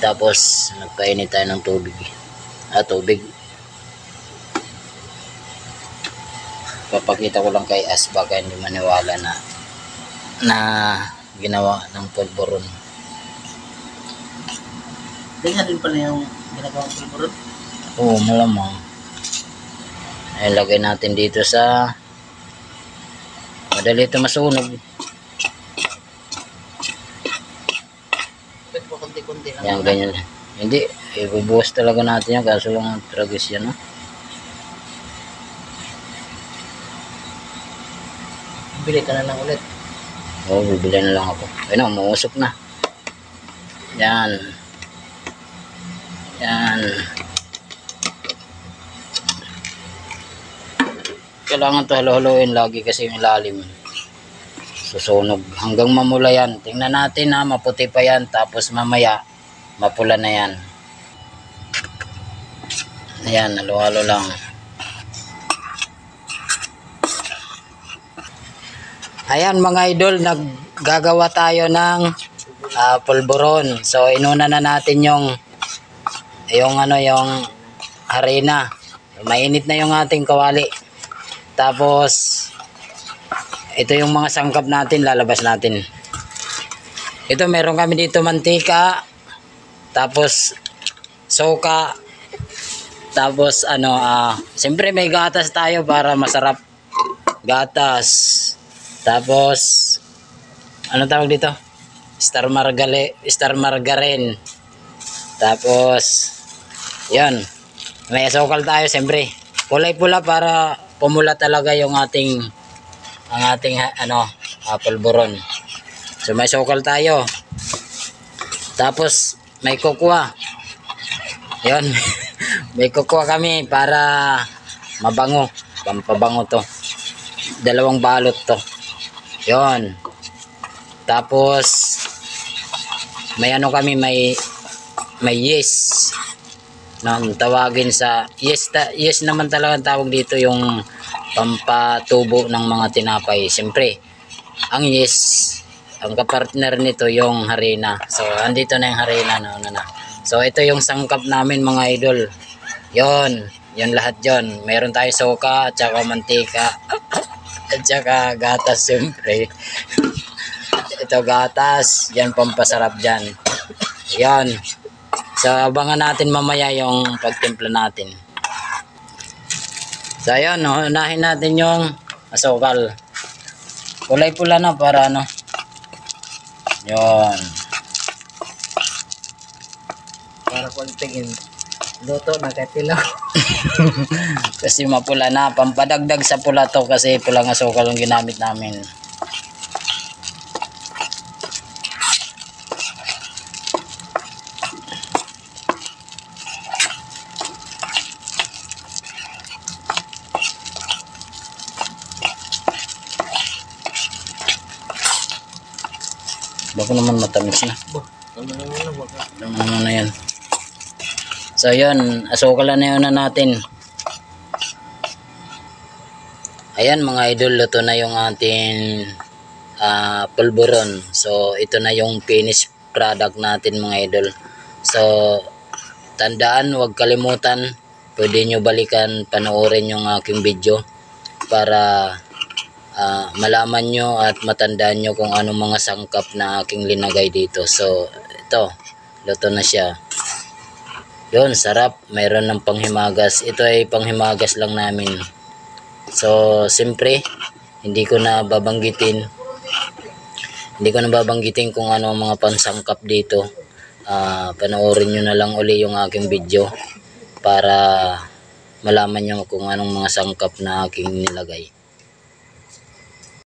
Tapos nagpainit tayo ng tubig. Tubig. Papakita ko lang kay As, baka hindi maniwala na ginawa ng pulburon. Ganyan din pala yung ginagawang pulburon? Oo, malamang. Ilagay natin dito sa madali ito masunog. Pwede po konti-konti lang. Yan, ganyan. Hindi, ibubuhos talaga natin yan, kaso lang ang tragis yan, no? Bili ka na lang ulit. Oo, bibili na lang ako. Ayun, umuusok na. Yan. Yan. Kailangan to halo-haloin lagi kasi yung ilalim susunog hanggang mamula yan. Tingnan natin ha, maputi pa yan, tapos mamaya mapula na yan. Ayan, halo-halo lang. Ayan mga idol, naggagawa tayo ng pulburon. So inuna na natin yung harina. Mainit na yung ating kawali. Tapos ito yung mga sangkap natin, lalabas natin. Ito meron kami dito mantika, tapos soka, tapos siyempre may gatas tayo para masarap. Gatas. Tapos ano tawag dito? Star margarine. Tapos yan. May asukal tayo siyempre. Kulay pula para pumula talaga yung ating pulburon. So may asukal tayo. Tapos may kokwa. Yan. May kokwa kami para mabango. Pampabango to. 2 balot to. Yon. Tapos may kami, may yes. Tawagin sa yes naman talaga ang tawag dito, yung pampatubo ng mga tinapay. Siyempre, ang yes, ang kapartner nito yung harina. So, andito na yung harina na. So, ito yung sangkap namin mga idol. Yon lahat yon. Meron tayo soka, at saka mantika. At saka gatas siyempre. Ito gatas, yan pampasarap dyan. Yan. So abangan natin mamaya yung pagtimpla natin. So ayun, unahin natin yung asukal. Kulay pula na para Yan. Para kontingin. Luto na kahit pilaw. Kasi mapula na. Pampadagdag sa pula to kasi pulang asukal ang ginamit namin. Bako naman matamis na. Ano na yan. So yun, asukalan na yun na natin. Ayan mga idol, luto na yung ating pulburon. So ito na yung finished product natin mga idol. So tandaan, huwag kalimutan, pwede nyo balikan, panoorin yung aking video para malaman nyo at matandaan nyo kung anong mga sangkap na aking linagay dito. So ito, luto na siya. Yun, sarap. Mayroon ng panghimagas. Ito ay panghimagas lang namin. So, siyempre, hindi ko na babanggitin kung ano ang mga pansangkap dito. Panoorin nyo na lang uli yung aking video para malaman nyo kung anong mga sangkap na aking nilagay.